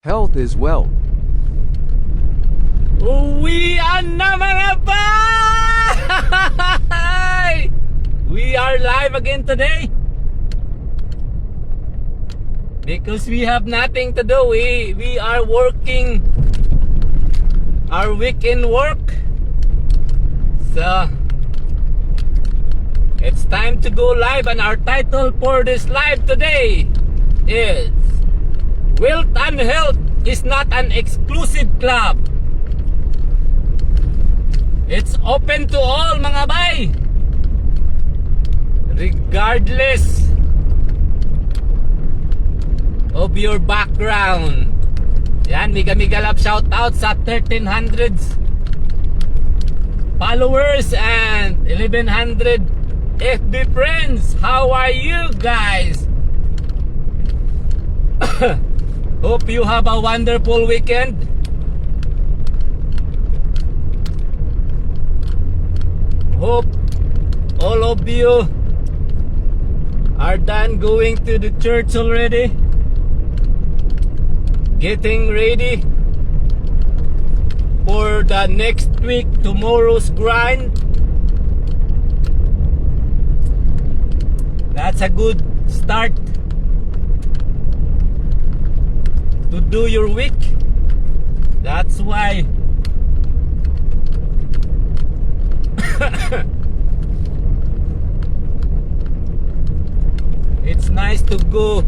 Health is wealth. Uwian na mga bay! We are live again today because we have nothing to do. We are working our weekend work. So it's time to go live, and our title for this live today is Wealth and Health is not an exclusive club. It's open to all mga bay, regardless of your background. Yan, miga love shout out sa 1300s followers and 1100 FB friends. How are you guys? Hope you have a wonderful weekend. Hope all of you are done going to the church already, getting ready for the next week, tomorrow's grind. That's a good start to do your week. That's why it's nice to go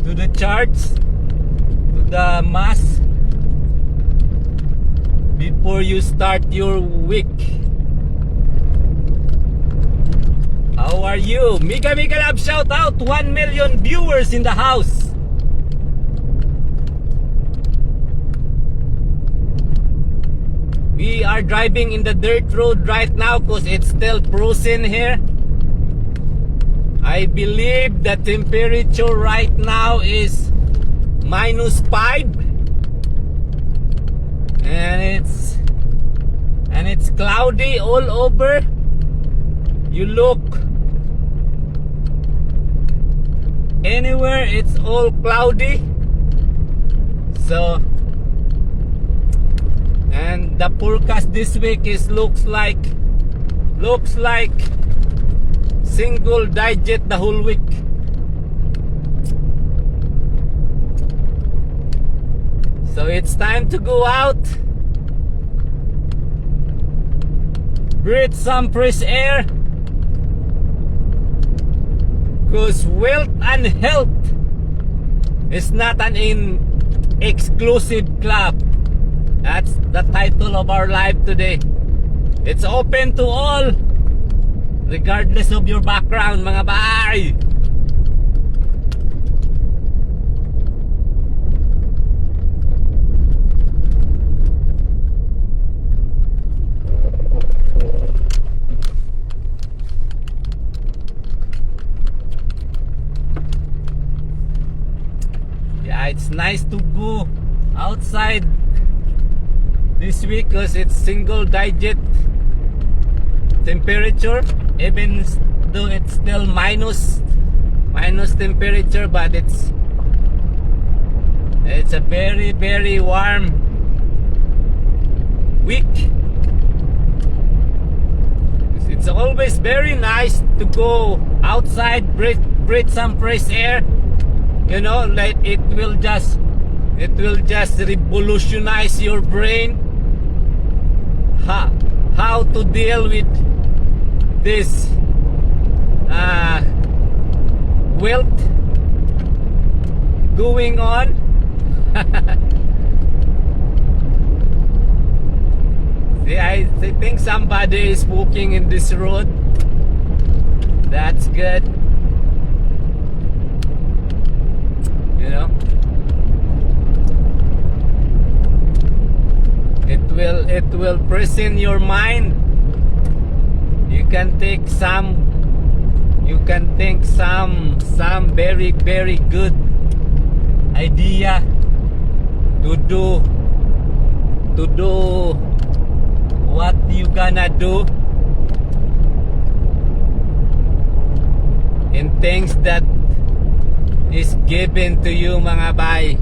to the church, to the mass, before you start your week. How are you? Mika love shout out, 1 million viewers in the house. We are driving in the dirt road right now because it's still frozen here. I believe the temperature right now is -5, and it's cloudy all over. You look anywhere, it's all cloudy. So, and the forecast this week is looks like single digit the whole week. So it's time to go out, breathe some fresh air, because wealth and health is not an exclusive club. That's the title of our live today. It's open to all, regardless of your background mga bay. Yeah, it's nice to go outside this week because it's single digit temperature, even though it's still minus temperature, but it's a very warm week. It's always very nice to go outside, breathe some fresh air. You know, like it will just revolutionize your brain. How to deal with this wealth going on. See, I think somebody is walking in this road. That's good. You know, it will present your mind. You can think some very good idea to do what you gonna do in things that is given to you mga bay.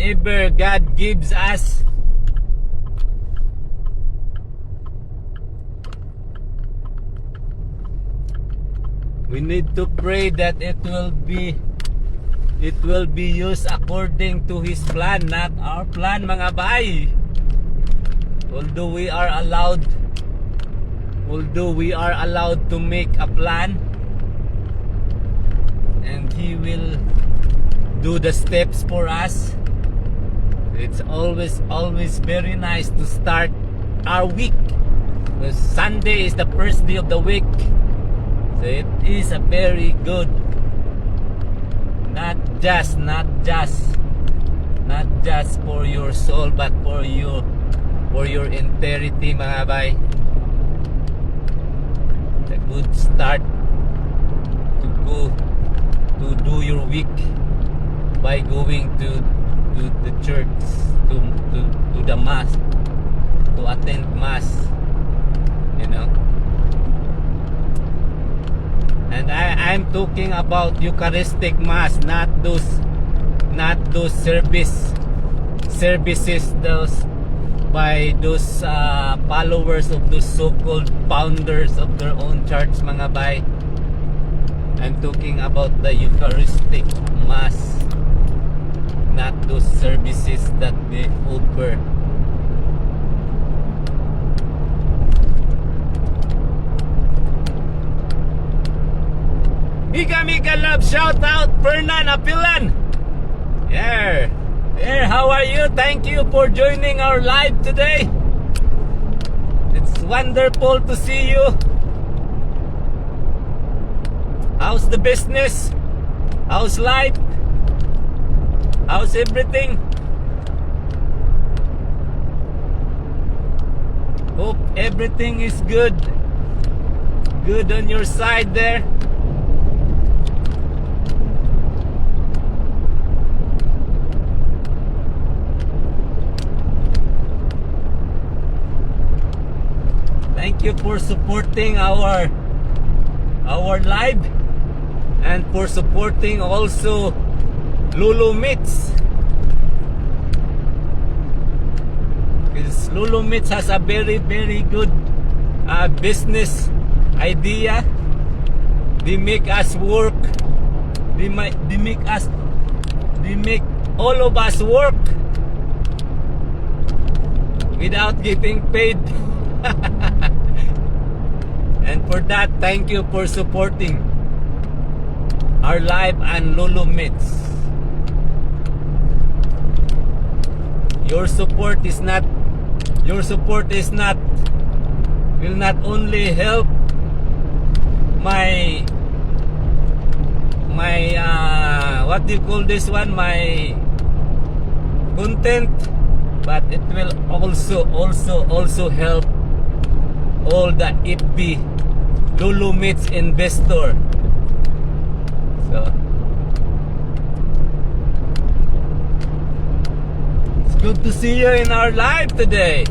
whenever God gives us we need to pray that it will be used according to His plan, not our plan, mga bay. Although we are allowed to make a plan, and He will do the steps for us. It's always very nice to start our week, because Sunday is the first day of the week. So it is a very good, not just for your soul, but for your entirety, mga bay. It's a good start to go to do your week by going to the church, to the mass, to attend mass, you know. And I'm talking about Eucharistic Mass, not those services by those followers of those so-called founders of their own church, mga bay. I'm talking about the Eucharistic Mass, not those services that they offer. Mika love, shout out Fernan Apilan. Yeah, how are you? Thank you for joining our live today. It's wonderful to see you. How's the business? How's life? How's everything? Hope everything is good. Good on your side there. Thank you for supporting our live, and for supporting also Lulu Meats. Because Lulu Meats has a very good business idea. They make us work. They make all of us work without getting paid. And for that, thank you for supporting our live and Lulu Meats. Your support will not only help my what do you call this one, my content, but it will also help all the FB Lulu Meats investor. So it's good to see you in our live today.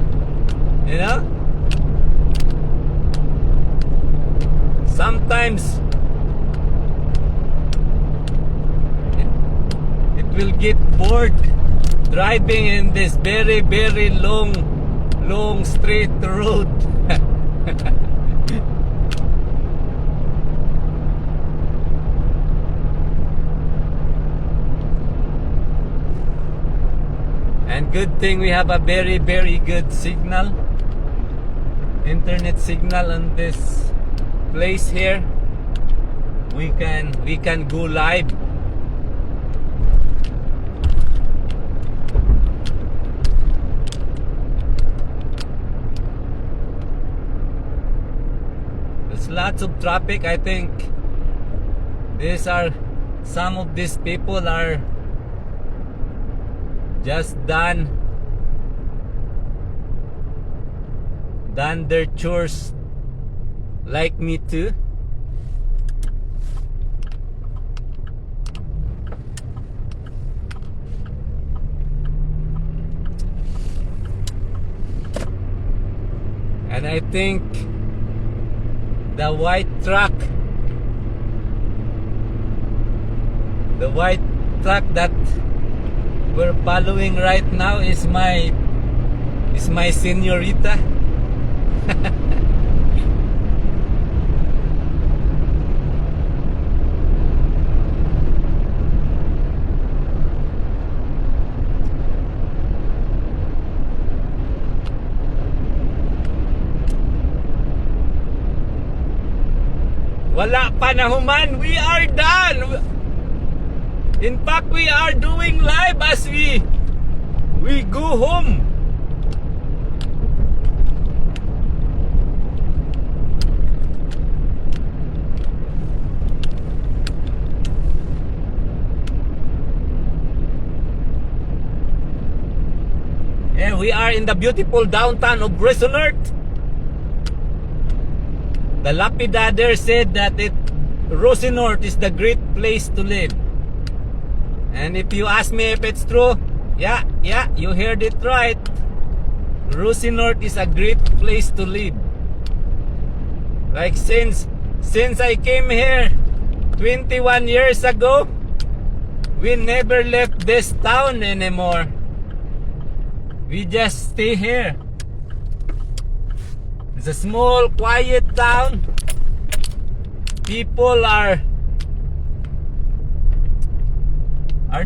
You know, sometimes it will get bored driving in this very long straight road. And good thing we have a very good signal, internet signal on this place here. We can go live. There's lots of traffic. I think some of these people are just done their chores like me too. And I think the white truck that we're following right now is my señorita. Wala pa nahuman. We are done. In fact, we are doing live as we go home. And we are in the beautiful downtown of Resonort. The Lapidader said that Rosinort is the great place to live. And if you ask me if it's true, yeah, you heard it right. Rosinort is a great place to live. Like since I came here 21 years ago, we never left this town anymore. We just stay here. It's a small, quiet town. People are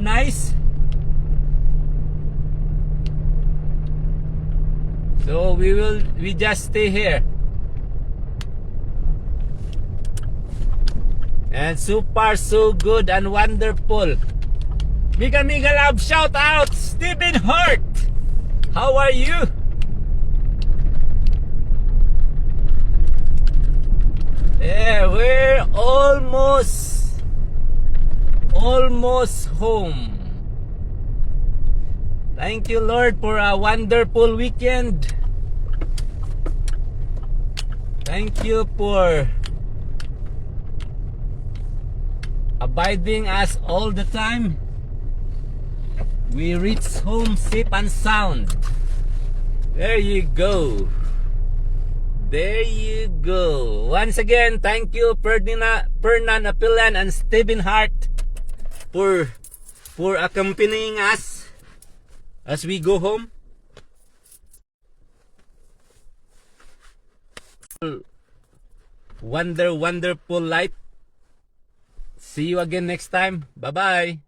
nice. So we just stay here. And so far so good and wonderful. Mega love shout out Stephen Hart. How are you? Yeah, we're almost home. Thank you, Lord, for a wonderful weekend. Thank you for abiding us all the time. We reach home safe and sound. There you go. There you go. Once again, thank you Fernan Apilan and Stephen Hart for accompanying us as we go home. Wonderful life. See you again next time. Bye-bye.